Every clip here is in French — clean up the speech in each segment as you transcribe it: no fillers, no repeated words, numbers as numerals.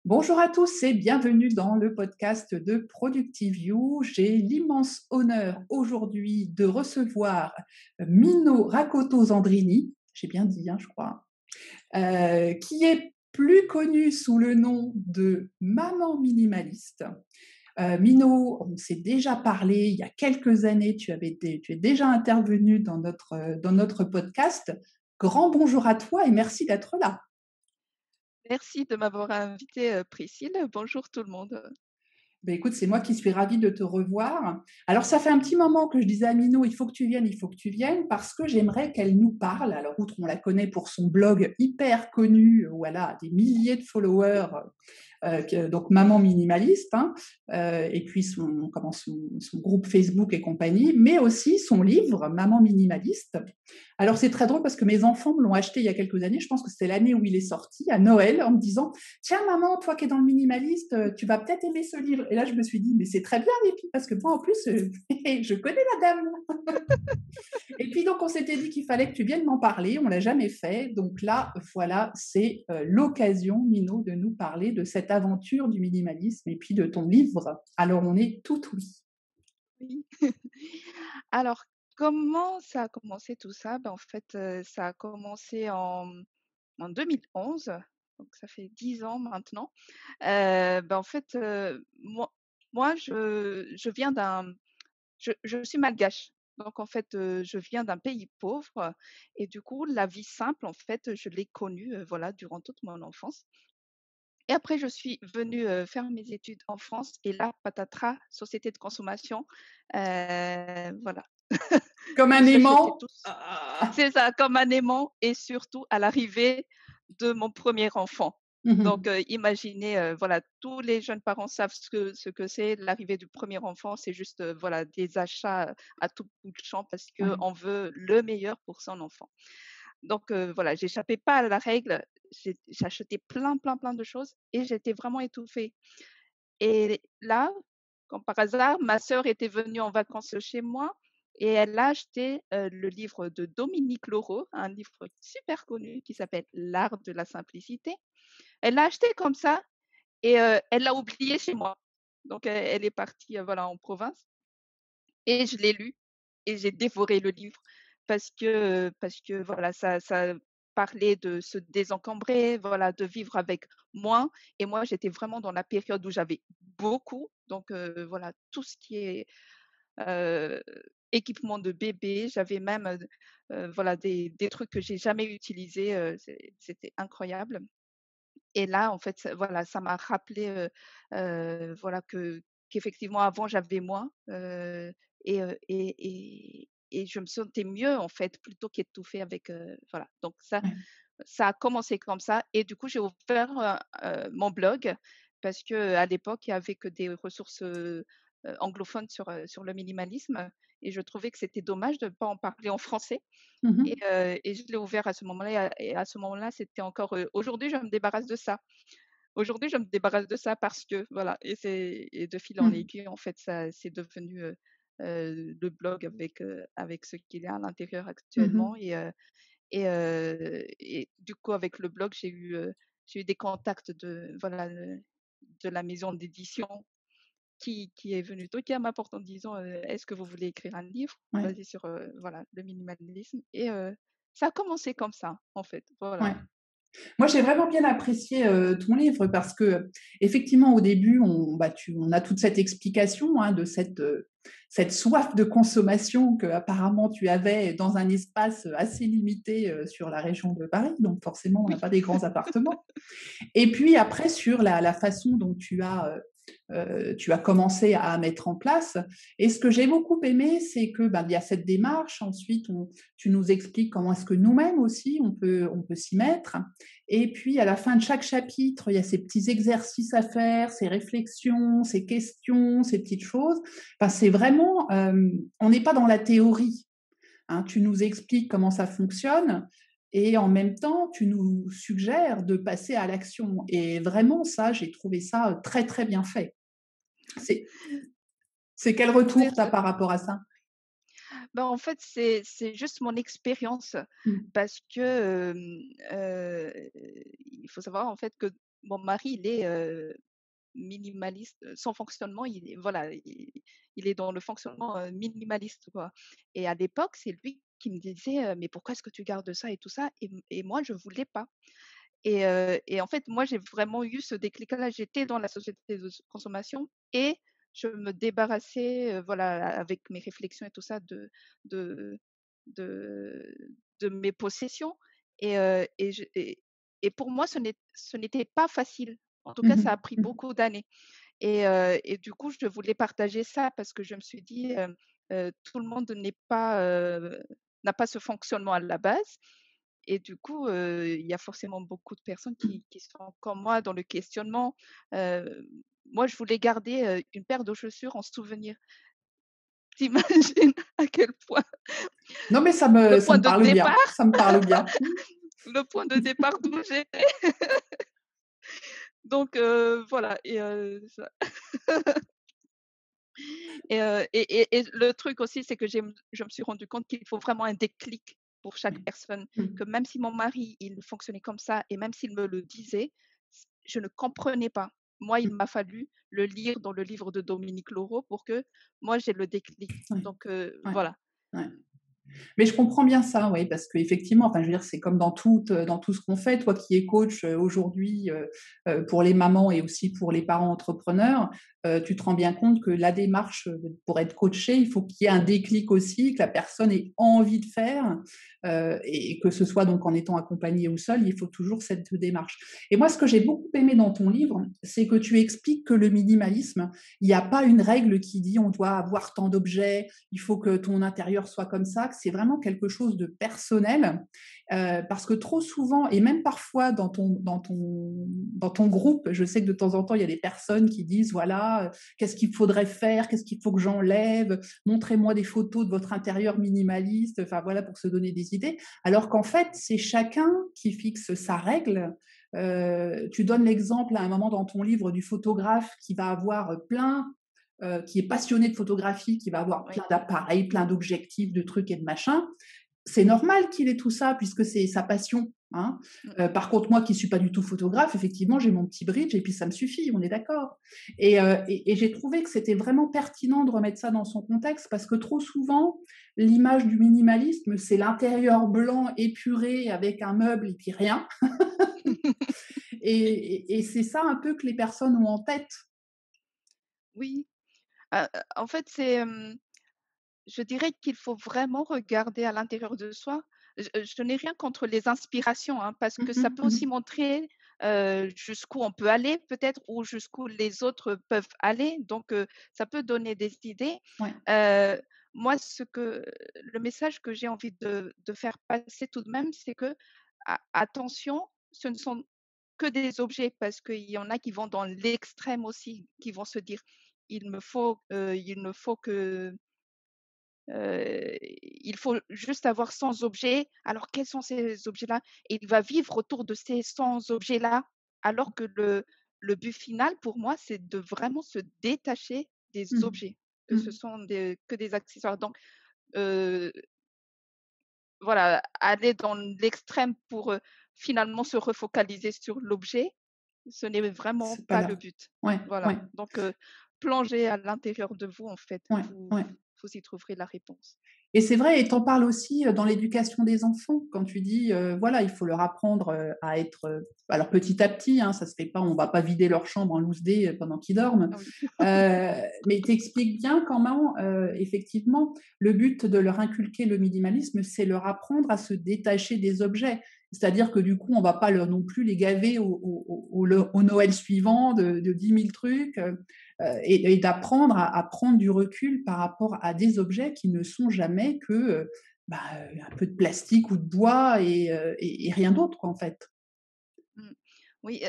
Bonjour à tous et bienvenue dans le podcast de Productive You. J'ai l'immense honneur aujourd'hui de recevoir Mino Rakoto-Zandrini, j'ai bien dit, je crois, qui est plus connue sous le nom de Maman Minimaliste. Mino, on s'est déjà parlé il y a quelques années, tu es déjà intervenu dans notre podcast. Grand bonjour à toi et merci d'être là. Merci de m'avoir invitée, Priscille. Bonjour tout le monde. Ben écoute, c'est moi qui suis ravie de te revoir. Alors, ça fait un petit moment que je disais à Minou, il faut que tu viennes, parce que j'aimerais qu'elle nous parle. Alors, outre on la connaît pour son blog hyper connu, où elle a des milliers de followers, donc Maman Minimaliste, et puis son groupe Facebook et compagnie, mais aussi son livre Maman Minimaliste. Alors c'est très drôle parce que mes enfants me l'ont acheté il y a quelques années, je pense que c'est l'année où il est sorti, à Noël, en me disant tiens maman, toi qui es dans le minimaliste, tu vas peut-être aimer ce livre. Et là je me suis dit mais c'est très bien les filles, parce que moi en plus je connais la dame. Et puis donc on s'était dit qu'il fallait que tu viennes m'en parler, on l'a jamais fait. Donc là voilà, c'est l'occasion, Mino, de nous parler de cette aventure du minimalisme et puis de ton livre. Alors on est tout oui. Oui. Alors, comment ça a commencé tout ça? En fait, ça a commencé en 2011, donc ça fait 10 ans maintenant. En fait, moi je viens d'un je suis malgache. Donc en fait, je viens d'un pays pauvre et du coup, la vie simple, en fait, je l'ai connue, voilà, durant toute mon enfance. Et après, je suis venue, faire mes études en France et là, patatras, société de consommation, voilà. Comme un J'achetais aimant. tout c'est ça, comme un aimant et surtout à l'arrivée de mon premier enfant. Donc, imaginez, voilà, tous les jeunes parents savent ce que c'est l'arrivée du premier enfant, c'est juste, voilà, des achats, à tout bout de champ parce Ouais. qu'on veut le meilleur pour son enfant. Donc voilà, j'échappais pas à la règle, j'achetais plein, plein, plein de choses et j'étais vraiment étouffée. Et là, comme par hasard, ma sœur était venue en vacances chez moi et elle a acheté, le livre de Dominique Laurent, un livre super connu qui s'appelle «L'art de la simplicité». Elle l'a acheté comme ça et elle l'a oublié chez moi. Donc elle est partie, voilà, en province et je l'ai lu et j'ai dévoré le livre parce que voilà, ça parlait de se désencombrer, voilà, de vivre avec moins et moi, j'étais vraiment dans la période où j'avais beaucoup, donc voilà, tout ce qui est, heu, équipement de bébé, j'avais même, voilà, des trucs que j'ai jamais utilisés, c'était incroyable et là, en fait, voilà, ça m'a rappelé, voilà, qu'effectivement avant j'avais moins, et je me sentais mieux en fait, plutôt qu'étouffée avec, voilà. Donc ça a commencé comme ça et du coup j'ai ouvert, mon blog parce qu'à l'époque il y avait que des ressources, anglophones sur le minimalisme et je trouvais que c'était dommage de ne pas en parler en français. Et Mhm. je l'ai ouvert à ce moment-là et à ce moment-là, c'était encore, aujourd'hui je me débarrasse de ça. Aujourd'hui, je me débarrasse de ça parce que voilà et de fil en Mhm. aiguille, en fait, ça c'est devenu, le blog avec ce qu'il y a à l'intérieur actuellement Mhm. et du coup, avec le blog, j'ai eu des contacts de voilà, de la maison d'édition qui est venu toquer à ma porte en disant, «Est-ce que vous voulez écrire un livre Ouais. basé sur, voilà, le minimalisme?» et ça a commencé comme ça, en fait, Ouais. voilà. Moi, j'ai vraiment bien apprécié ton livre parce que, effectivement, au début, on a toute cette explication de cette soif de consommation que apparemment tu avais dans un espace assez limité sur la région de Paris. Donc, forcément, on n'a Oui. pas des grands appartements. Et puis après, sur la façon dont tu as commencé à mettre en place. Et ce que j'ai beaucoup aimé, c'est que il y a cette démarche. Ensuite, tu nous expliques comment est-ce que nous-mêmes aussi on peut s'y mettre. Et puis à la fin de chaque chapitre, il y a ces petits exercices à faire, ces réflexions, ces questions, ces petites choses. Enfin, c'est vraiment, on n'est pas dans la théorie. Tu nous expliques comment ça fonctionne et en même temps, tu nous suggères de passer à l'action. Et vraiment, ça, j'ai trouvé ça très, très bien fait. C'est c'est quel retour tu as Merci. par rapport à ça? En fait, c'est juste mon expérience Mmh. parce que, il faut savoir en fait que mon mari, il est minimaliste, son fonctionnement, il est voilà, il est dans le fonctionnement, minimaliste, quoi. Et à l'époque, c'est lui qui me disait: «Mais pourquoi est-ce que tu gardes ça et tout ça?» Et moi, je voulais pas. Et en fait, moi, j'ai vraiment eu ce déclic-là. J'étais dans la société de consommation et je me débarrassais, voilà, avec mes réflexions et tout ça de de de mes possessions et pour moi, ce n'était pas facile. En tout cas, ça a Mmh pris mh. beaucoup d'années et du coup, je voulais partager ça parce que je me suis dit, tout le monde n'a pas ce fonctionnement à la base et du coup, il y a forcément beaucoup de personnes qui sont comme moi dans le questionnement. Heu, Moi, je voulais garder, une paire de chaussures en souvenir. Tu imagines à quel point Non, mais le ça point me de parle bien, départ ça me parle bien. le point de départ d'où j'étais. Donc voilà ça et le truc aussi, c'est que je me suis rendu compte qu'il faut vraiment un déclic pour chaque personne, Mmh. que même si mon mari, il fonctionnait comme ça et même s'il me le disait, je ne comprenais pas. Moi, il m'a fallu le lire dans le livre de Dominique Loro pour que moi j'ai le déclic. Ouais, Donc ouais, voilà. ouais. Mais je comprends bien ça, oui, parce qu'effectivement, enfin, je veux dire, c'est comme dans tout ce qu'on fait. Toi qui es coach aujourd'hui pour les mamans et aussi pour les parents entrepreneurs, tu te rends bien compte que la démarche pour être coaché, il faut qu'il y ait un déclic aussi, que la personne ait envie de faire, et que ce soit donc en étant accompagnée ou seule, il faut toujours cette démarche. Et moi, ce que j'ai beaucoup aimé dans ton livre, c'est que tu expliques que le minimalisme, il n'y a pas une règle qui dit on doit avoir tant d'objets, il faut que ton intérieur soit comme ça, que c'est vraiment quelque chose de personnel. Parce que trop souvent, et même parfois dans ton groupe, je sais que de temps en temps, il y a des personnes qui disent, voilà, qu'est-ce qu'il faudrait faire, qu'est-ce qu'il faut que j'enlève, montrez-moi des photos de votre intérieur minimaliste, enfin voilà, pour se donner des idées. Alors qu'en fait, c'est chacun qui fixe sa règle. Tu donnes l'exemple à un moment dans ton livre du photographe qui va avoir plein qui est passionné de photographie, qui va avoir Oui, plein d'appareils, plein d'objectifs, de trucs et de machins, c'est normal qu'il ait tout ça puisque c'est sa passion. Hein. mmh, Par contre, moi qui ne suis pas du tout photographe, effectivement, j'ai mon petit bridge et puis ça me suffit, on est d'accord. Et j'ai trouvé que c'était vraiment pertinent de remettre ça dans son contexte parce que trop souvent, l'image du minimalisme, c'est l'intérieur blanc épuré avec un meuble et puis rien. Et c'est ça un peu que les personnes ont en tête. oui. En fait, je dirais qu'il faut vraiment regarder à l'intérieur de soi. Je n'ai rien contre les inspirations, hein, parce que ça Mhm, peut aussi mhm. montrer, jusqu'où on peut aller peut-être ou jusqu'où les autres peuvent aller. Donc ça peut donner des idées. Ouais. Heu, Moi, le message que j'ai envie de faire passer tout de même, c'est que attention, ce ne sont que des objets parce qu'il y en a qui vont dans l'extrême aussi, qui vont se dire: il ne faut que il faut juste avoir 100 objets. Alors quels sont ces objets-là? Et il va vivre autour de ces 100 objets-là, alors que le but final pour moi, c'est de vraiment se détacher des Mhm. objets, que ce Mhm. sont que des accessoires. Donc heu, voilà, aller dans l'extrême pour, finalement se refocaliser sur l'objet, ce n'est vraiment C'est pas pas le là. but. Ouais, Voilà, ouais, donc plongez à l'intérieur de vous en fait, ouais, ouais. vous y trouverez la réponse. Et c'est vrai, et tu en parles aussi dans l'éducation des enfants, quand tu dis, voilà, il faut leur apprendre à être, alors petit à petit, hein, ça se fait pas, on va pas vider leur chambre en loose day pendant qu'ils dorment, Ah oui. mais tu expliques bien comment, effectivement, le but de leur inculquer le minimalisme, c'est leur apprendre à se détacher des objets. C'est-à-dire que du coup, on va pas leur non plus les gaver au Noël suivant de 10 000 trucs, et d'apprendre à prendre du recul par rapport à des objets qui ne sont jamais que bah, un peu de plastique ou de bois et rien d'autre, quoi, en fait. Mmh. Oui,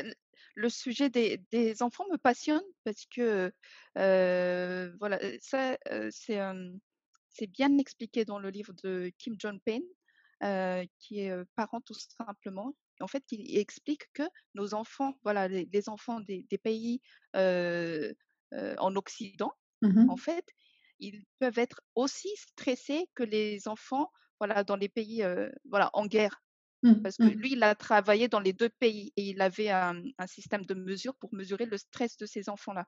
le sujet des enfants me passionne parce que, voilà, ça, c'est bien expliqué dans le livre de Kim John Payne, qui est, Parents tout simplement. En fait, il explique que nos enfants, voilà, les enfants des pays, heu en Occident, en Mmh. fait, ils peuvent être aussi stressés que les enfants, voilà, dans les pays, voilà, en guerre. Mmh, Parce que mmh, lui, il a travaillé dans les 2 pays et il avait un système de mesure pour mesurer le stress de ces enfants-là.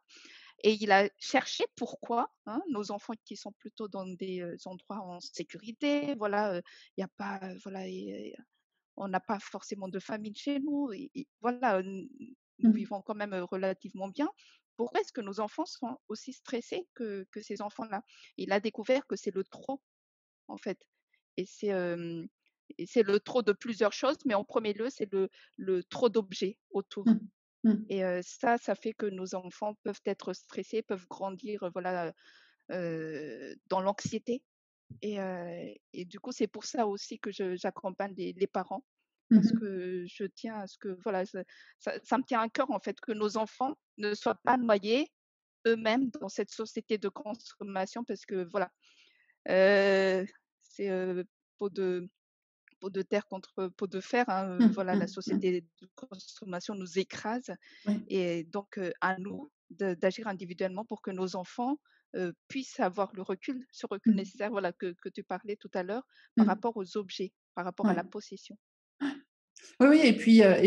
Et il a cherché pourquoi, hein, nos enfants qui sont plutôt dans des, endroits en sécurité, voilà, il y a pas, voilà et on n'a pas forcément de famine chez nous et voilà, nous mmh, vivons quand même, relativement bien. Pourquoi est-ce que nos enfants sont aussi stressés que ces enfants-là? Il a découvert que c'est le trop, en fait et c'est le trop de plusieurs choses, mais en premier lieu, c'est le trop d'objets autour mmh, mmh, et ça fait que nos enfants peuvent être stressés, peuvent grandir, voilà, dans l'anxiété et du coup, c'est pour ça aussi que j'accompagne les parents parce mmh. que je tiens à ce que voilà, ça me tient à cœur, en fait, que nos enfants ne soient pas noyés eux-mêmes dans cette société de consommation parce que voilà, c'est, peau de peau de terre contre peau de fer, hein, Mmh, voilà, la mmh, mmh. société de consommation nous écrase Oui. et donc à nous d'agir individuellement pour que nos enfants, puissent avoir le recul, ce recul Mmh, nécessaire, voilà, que tu parlais tout à l'heure, par mmh. rapport aux objets, par rapport à Ouais. la possession. Oui, oui et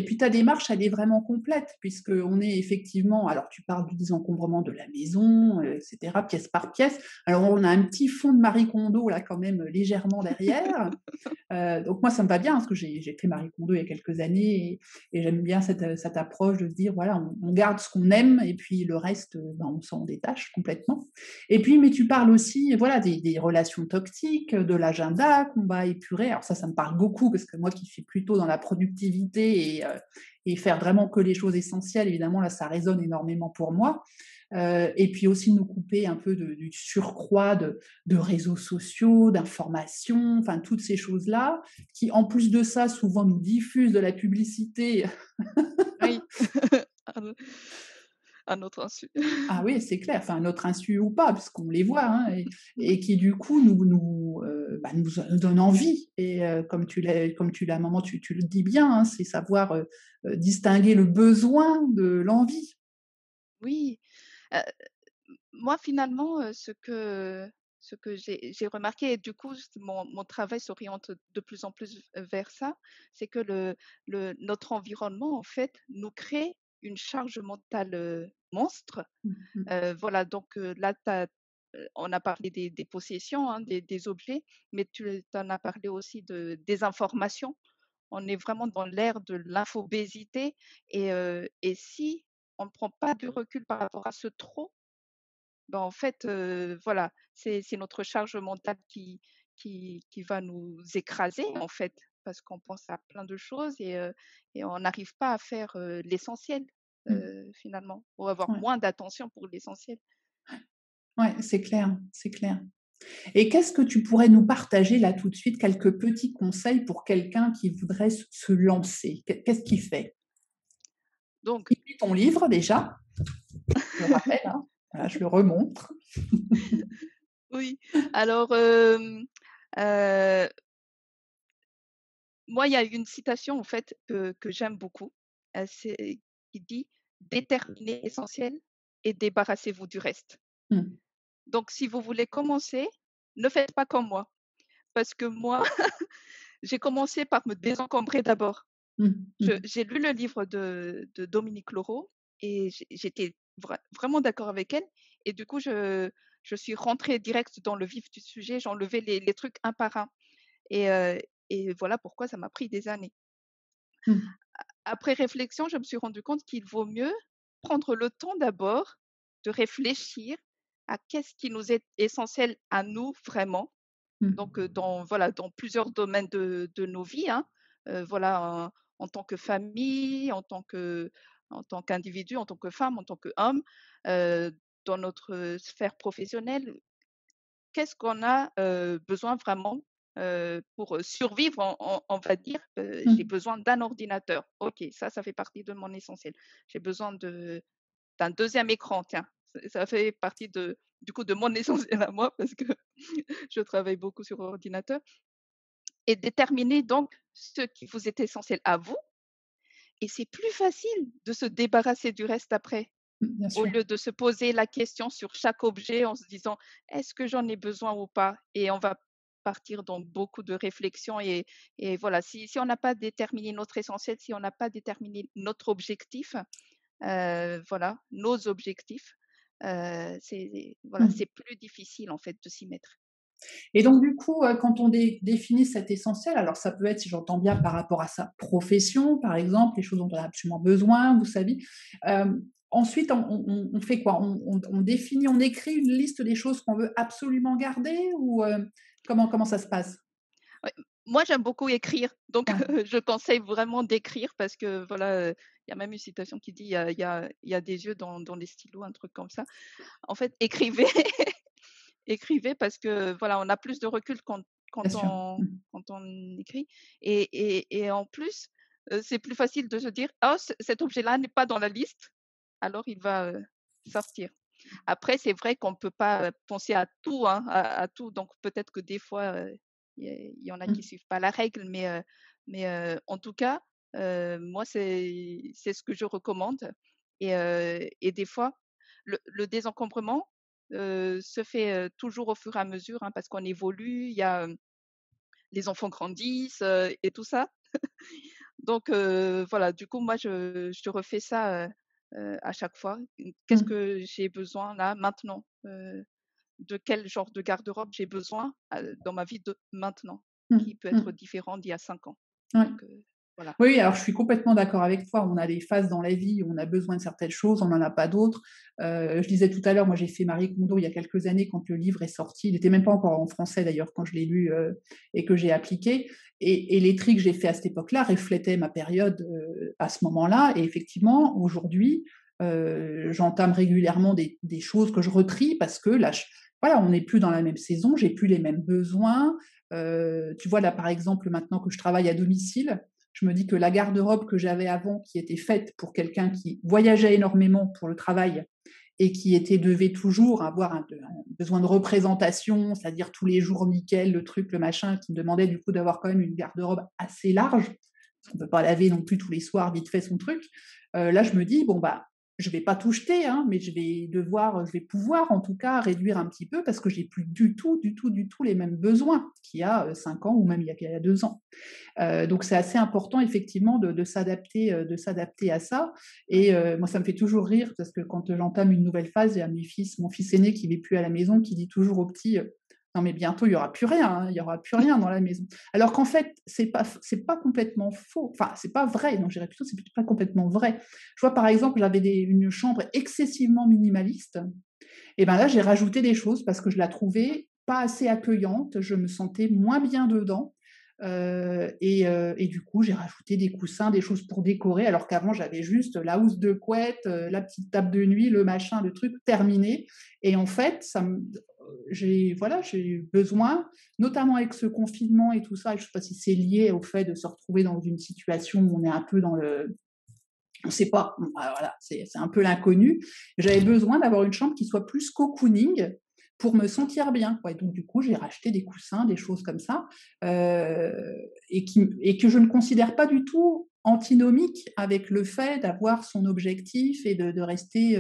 puis ta démarche, elle est vraiment complète puisqu'on est effectivement alors tu parles du désencombrement de la maison, et cetera, pièce par pièce. Alors on a un petit fond de Marie Kondo là quand même, légèrement derrière. Donc moi, ça me va bien parce que j'ai fait Marie Kondo il y a quelques années et j'aime bien cette approche de se dire voilà, on garde ce qu'on aime et puis le reste, ben, on s'en détache complètement. Et puis, mais tu parles aussi, voilà, des relations toxiques, de l'agenda qu'on va épurer. Alors ça me parle beaucoup parce que moi qui suis plutôt dans la productivité et faire vraiment que les choses essentielles, évidemment, là, ça résonne énormément pour moi. Et puis aussi nous couper un peu du surcroît de réseaux sociaux, d'informations, enfin toutes ces choses-là, qui en plus de ça, souvent nous diffusent de la publicité. Oui, à no à notre insu. Ah oui, c'est clair, enfin notre insu ou pas, puisqu'on les voit, hein, et qui du coup bah, nous donnent envie. Et comme tu l'as, à un moment, tu le dis bien, hein, c'est savoir distinguer le besoin de l'envie. Oui, heu, moi finalement, ce que j'ai remarqué et du coup mon travail s'oriente de plus en plus vers ça, c'est que notre environnement en fait nous crée une charge mentale, monstre. Mmh mh. Voilà donc là on a parlé des possessions, hein, des objets, mais tu en as parlé aussi des informations. On est vraiment dans l'ère de l'infobésité et si on ne prend pas de recul par rapport à ce trop, ben, en fait, voilà, c'est notre charge mentale qui va nous écraser, en fait, parce qu'on pense à plein de choses et on n'arrive pas à faire, l'essentiel, Mmh. finalement, ou avoir Ouais, moins d'attention pour l'essentiel. ouais, c'est clair, c'est clair. Et qu'est-ce que tu pourrais nous partager là tout de suite, quelques petits conseils pour quelqu'un qui voudrait se lancer? Qu'est-ce qu'il fait? Donc Il lit ton livre déjà, je le rappelle, hein, voilà, je le remontre. oui, alors, heu, moi, il y a une citation, en fait, que j'aime beaucoup, c'est qui dit: «Déterminez l'essentiel et débarrassez-vous du reste». Mmh. Donc si vous voulez commencer, ne faites pas comme moi, parce que moi, j'ai commencé par me désencombrer d'abord. Mmh. Mmh. J'ai lu le livre de Dominique Leroux et j'étais vraiment d'accord avec elle et du coup, je suis rentrée direct dans le vif du sujet, j'enlevais les trucs un par un et heu et voilà pourquoi ça m'a pris des années. Mmh. Après réflexion, je me suis rendu compte qu'il vaut mieux prendre le temps d'abord de réfléchir à qu'est-ce qui nous est essentiel à nous vraiment. Mmh. Donc, dans voilà, dans plusieurs domaines de nos vies, hein, voilà, en tant que famille, en tant qu'individu, en tant que femme, en tant qu'homme, heu, dans notre, sphère professionnelle. Qu'est-ce qu'on a, besoin vraiment, pour, survivre, on va dire, j'ai Mmh. besoin d'un ordinateur. OK, ça fait partie de mon essentiel. J'ai besoin d'un deuxième écran, tiens, ça fait partie du coup de mon essentiel à moi parce que je travaille beaucoup sur ordinateur et déterminer donc ce qui vous est essentiel à vous et c'est plus facile de se débarrasser du reste après. Bien Au sûr. lieu de se poser la question sur chaque objet en se disant: «Est-ce que j'en ai besoin ou pas?» et on va partir dans beaucoup de réflexions et voilà, si on n'a pas déterminé notre essentiel, si on n'a pas déterminé notre objectif, voilà, nos objectifs, voilà, Mmh. c'est plus difficile en fait de s'y mettre. Et donc, du coup, quand on définit cet essentiel, alors ça peut être, si j'entends bien, par rapport à sa profession, par exemple, les choses dont on a absolument besoin, vous savez. Ensuite, on fait quoi? On définit, on écrit une liste des choses qu'on veut absolument garder ou comment ça se passe? Ouais, moi j'aime beaucoup écrire, donc Ouais, je conseille vraiment d'écrire parce que voilà, il y a même une citation qui dit: «Il y a des yeux dans les stylos», un truc comme ça. En fait, écrivez, écrivez parce que voilà, on a plus de recul quand bien quand sûr. on Mmh. quand on écrit et en plus, c'est plus facile de se dire: «Oh cet objet-là n'est pas dans la liste, alors il va, sortir». Après c'est vrai qu'on ne peut pas, penser à tout, hein, à tout, donc peut-être que des fois, il y en a qui Mmh. suivent pas la règle, en tout cas, moi c'est ce que je recommande et des fois le désencombrement, se fait, toujours au fur et à mesure, hein, parce qu'on évolue, il y a, les enfants grandissent, et tout ça. Donc voilà, du coup, moi, je refais ça, à chaque fois. Qu'est-ce Mmh. que j'ai besoin là, maintenant? De quel genre de garde-robe j'ai besoin, dans ma vie de maintenant, Mmh. qui peut être Mmh. différent d'il y a 5 ans. Ouais. Donc voilà. Oui, alors je suis complètement d'accord avec toi. On a des phases dans la vie où on a besoin de certaines choses, on n'en a pas d'autres. Je disais tout à l'heure, moi j'ai fait Marie Kondo il y a quelques années quand le livre est sorti. Il n'était même pas encore en français d'ailleurs quand je l'ai lu et que j'ai appliqué. Et les tri que j'ai fait à cette époque-là reflétaient ma période à ce moment-là. Et Mmh, effectivement, aujourd'hui, j'entame régulièrement des choses que je retrie parce que là, voilà, on n'est plus dans la même saison, j'ai plus les mêmes besoins. Tu vois, là par exemple, maintenant que je travaille à domicile, je me dis que la garde-robe que j'avais avant, qui était faite pour quelqu'un qui voyageait énormément pour le travail et qui devait toujours avoir un besoin de représentation, c'est-à-dire tous les jours nickel, le truc, le machin, qui me demandait du coup d'avoir quand même une garde-robe assez large, parce qu'on ne peut pas laver non plus tous les soirs vite fait son truc. Là, je me dis, bon, bah, je vais pas tout jeter, hein, mais je vais pouvoir en tout cas réduire un petit peu parce que j'ai plus du tout les mêmes besoins qu'il y a 5 ans ou même il y a 2 ans. Donc c'est assez important effectivement de s'adapter à ça. ouais. Et moi, ça me fait toujours rire parce que quand j'entame une nouvelle phase, il y a mon fils aîné qui n'est plus à la maison, qui dit toujours au petit non mais bientôt il y aura plus rien, hein, il y aura plus rien dans la maison. Alors qu'en fait c'est pas complètement faux, enfin c'est pas vrai, non je dirais plutôt c'est pas complètement vrai. Je vois par exemple j'avais une chambre excessivement minimaliste et ben là j'ai rajouté des choses parce que je la trouvais pas assez accueillante, je me sentais moins bien dedans. Et du coup, j'ai rajouté des coussins, des choses pour décorer, alors qu'avant, j'avais juste la housse de couette, la petite table de nuit, le machin, le truc terminé. Et en fait, j'ai eu besoin, notamment avec ce confinement et tout ça, et je ne sais pas si c'est lié au fait de se retrouver dans une situation où on est un peu dans le, on ne sait pas, voilà, c'est un peu l'inconnu. J'avais besoin d'avoir une chambre qui soit plus cocooning pour me sentir bien, quoi. Et donc, du coup, j'ai racheté des coussins, des choses comme ça, et que je ne considère pas du tout antinomique avec le fait d'avoir son objectif et de rester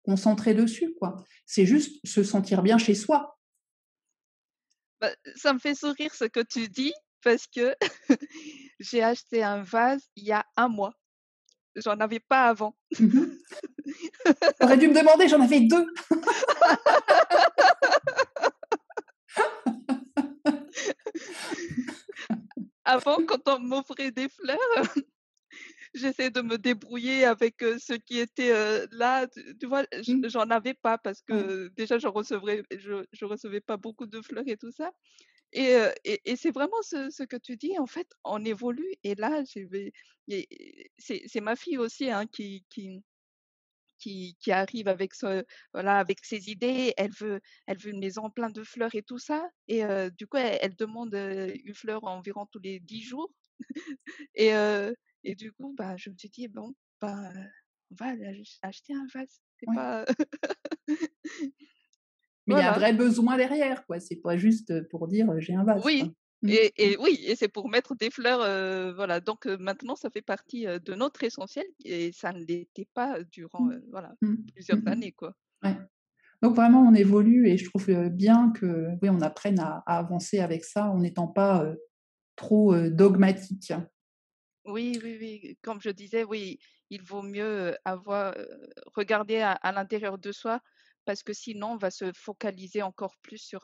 concentré dessus, quoi. C'est juste se sentir bien chez soi. Bah, ça me fait sourire ce que tu dis parce que j'ai acheté un vase il y a 1 mois. J'en avais pas avant. Mhm. T'aurais dû me demander, j'en avais deux. Avant, quand on m'offrait des fleurs, j'essayais de me débrouiller avec, ce qui était, là, tu vois? Mm. J'en avais pas parce Ouais. que déjà je recevais pas beaucoup de fleurs et tout ça et c'est vraiment ce que tu dis, en fait, on évolue et là, je vais et c'est ma fille aussi, hein, qui arrive avec voilà, avec ses idées. Elle veut une maison plein de fleurs et tout ça et du coup, elle demande, une fleur environ tous les 10 jours et du coup, bah, je me suis dit: «Bon, bah, on va aller acheter un vase». C'est Ouais. pas Mais il y a un voilà. vrai besoin derrière, quoi. C'est pas juste pour dire j'ai un vase, quoi. Oui Mm. oui et c'est pour mettre des fleurs, voilà donc maintenant ça fait partie, de notre essentiel et ça ne l'était pas durant, Mm. voilà, Mm. plusieurs Mm. années, quoi. Ouais. Donc vraiment, on évolue et je trouve bien que oui, on apprenne à avancer avec ça en n'étant pas trop dogmatique. Oui, oui, oui, comme je disais, oui, il vaut mieux, regarder à l'intérieur de soi parce que sinon on va se focaliser encore plus sur,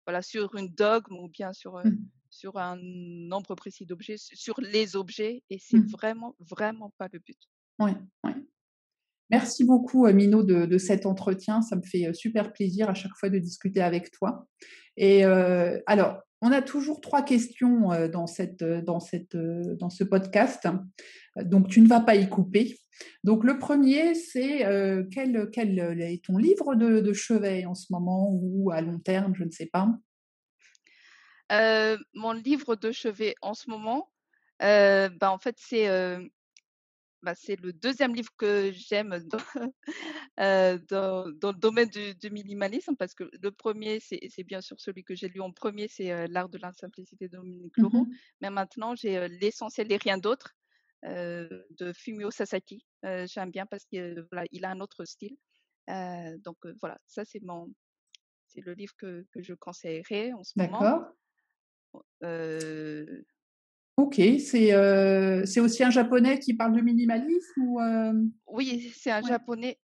voilà, sur une dogme ou bien Mmh. sur un nombre précis d'objets, sur les objets et c'est Mmh. vraiment, vraiment pas le but. Ouais, ouais. Merci beaucoup, Mino, de cet entretien. Ça me fait super plaisir à chaque fois de discuter avec toi. Et alors, on a toujours trois questions dans ce podcast. Donc, tu ne vas pas y couper. Donc, le premier, c'est quel est ton livre de chevet en ce moment ou à long terme, je ne sais pas. Mon livre de chevet en ce moment, en fait, c'est le deuxième livre que j'aime dans le domaine du minimalisme parce que le premier c'est bien sûr celui que j'ai lu en premier c'est, L'art de la simplicité de Dominique Leroux. Mhm. Mais maintenant j'ai, L'essentiel et rien d'autre, de Fumio Sasaki. J'aime bien parce que, voilà, il a un autre style. Voilà, ça c'est le livre que je conseillerais en ce moment. D'accord. Heu, Ok. C'est aussi un japonais qui parle de minimalisme ou oui, c'est un ouais. japonais.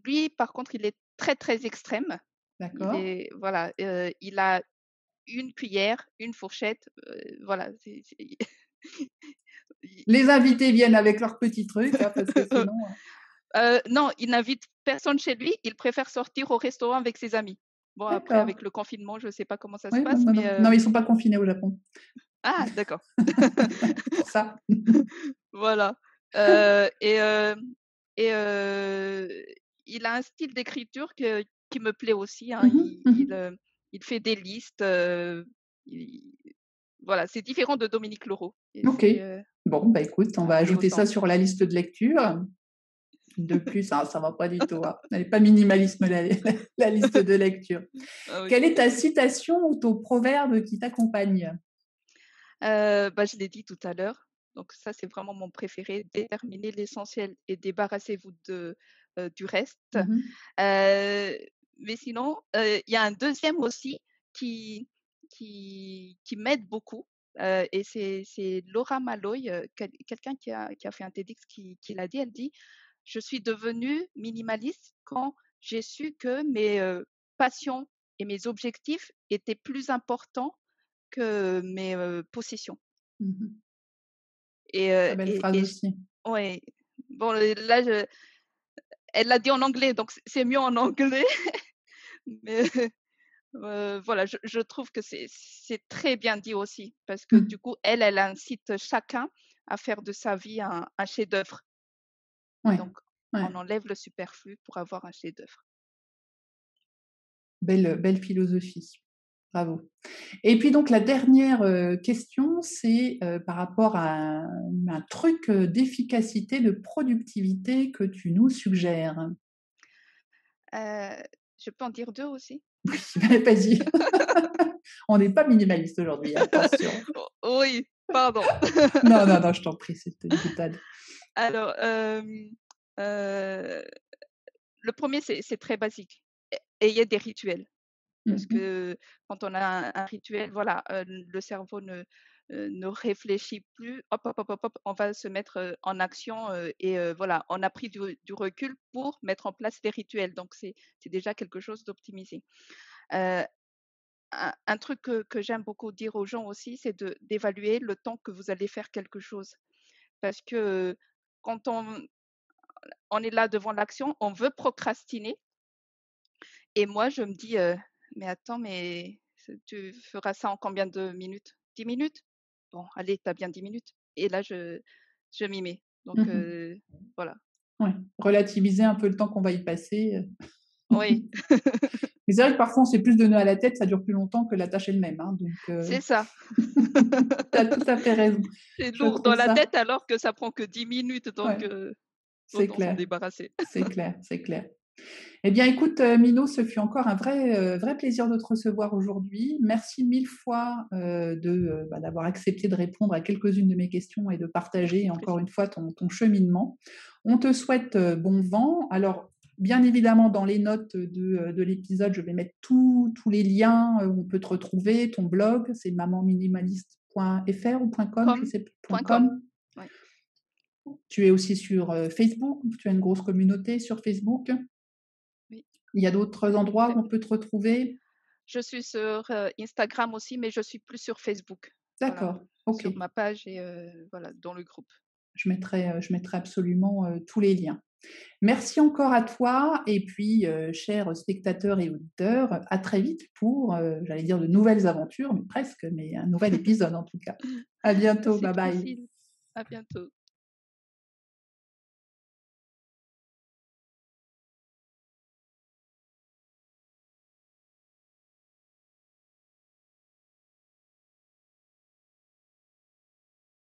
Lui par contre il est très, très extrême. Il D'accord. est voilà, il a une cuillère, une fourchette, voilà, c'est i Les invités viennent avec leurs petits trucs, hein, parce que sinon, non, il n'invite personne chez lui, il préfère sortir au restaurant avec ses amis. Bon après d'accord. avec le confinement, je ne sais pas comment ça se Oui, non, passe, non, mais non. Non, ils sont pas confinés au Japon. ah d'accord. Pour ça. Voilà, heu et hem et il a un style d'écriture qui me plaît aussi, hein. Mmh mh. Il fait des listes, il voilà, c'est différent de Dominique Leroux et OK. Bon, bah, écoute, on va ça lui ajouter ça ressemble. sur la liste de lecture. De plus, hein, ça va pas du tout, hein. Elle est pas minimalisme la liste de lecture. Ah oui. Quelle est ta citation ou ton proverbe qui t'accompagne? Je l'ai dit tout à l'heure, donc ça, c'est vraiment mon préféré: «Déterminez l'essentiel et débarrassez-vous du reste». Mmh mh. Mais sinon, il y a un deuxième aussi qui qui m'aide beaucoup, et c'est Laura Malloy, quelqu'un qui a fait un TEDx qui l'a dit. Elle dit: «Je suis devenue minimaliste quand j'ai su que mes, passions et mes objectifs étaient plus importants que mes, possessions». Mmh. Et Très belle phrase j aussi. ouais. Bon, là, elle l'a dit en anglais, donc c'est mieux en anglais, mais voilà, je trouve que c'est très bien dit aussi parce que Mmh. du coup, elle incite chacun à faire de sa vie un chef-d'œuvre et Ouais, donc ouais. on enlève le superflu pour avoir un chef-d'œuvre. Belle philosophie. Bravo. Et puis donc la dernière, question, c'est, par rapport à un truc, d'efficacité, de productivité que tu nous suggères? Heu, je peux en dire 2 aussi? Oui, vas-y. On n'est pas minimaliste aujourd'hui, attention. Oui, pardon. Non, non, non, je t'en prie, c'était une boutade. Alors, heu, le premier c'est très basique. Ayez des rituels. Mmh Parce mh. que quand on a un rituel, voilà, le cerveau ne réfléchit plus. Hop, hop, hop, hop, hop, on va se mettre, en action, voilà, on a pris du recul pour mettre en place les rituels. Donc c'est déjà quelque chose d'optimisé. Heu, un truc que j'aime beaucoup dire aux gens aussi, c'est d'évaluer le temps que vous allez faire quelque chose. Parce que, quand on est là devant l'action, on veut procrastiner et moi je me dis, «Mais attends, mais tu feras ça en combien de minutes? 10 minutes? Bon allez, tu as bien 10 minutes» et là je m'y mets. Mmh Donc mh. voilà. Ouais, relativiser un peu le temps qu'on va y passer, Oui, mais c'est vrai que parfois on se fait plus de nœuds à la tête, ça dure plus longtemps que la tâche elle-même, hein, donc c'est ça. tu as tout à fait raison. C'est Je lourd trouve dans la ça tête alors que ça prend que 10 minutes donc ouais, c'est autant s'en clair, débarrasser. c'est clair, c'est clair. Eh bien, écoute, Mino, ce fut encore un vrai plaisir de te recevoir aujourd'hui. Merci 1000 fois, d'avoir accepté de répondre à quelques-unes de mes questions et de partager encore J'apprécie. une fois ton cheminement. On te souhaite, bon vent. Alors, bien évidemment, dans les notes de l'épisode, je vais mettre tous les liens où on peut te retrouver, ton blog, c'est mamanminimaliste.fr ou .com, je Com, sais plus, .com. .com. Ouais. Tu es aussi sur Facebook, tu as une grosse communauté sur Facebook. Oui, Il y a d'autres endroits fait. où on peut te retrouver? Je suis sur Instagram aussi, mais je suis plus sur Facebook. Voilà, D'accord, ok. sur ma page et voilà, dans le groupe. Je mettrai absolument tous les liens. Merci encore à toi et puis, chers spectateurs et auditeurs, à très vite pour, j'allais dire de nouvelles aventures, mais presque, mais un nouvel épisode en tout cas. À bientôt, Merci bye bye. Priscille. À bientôt.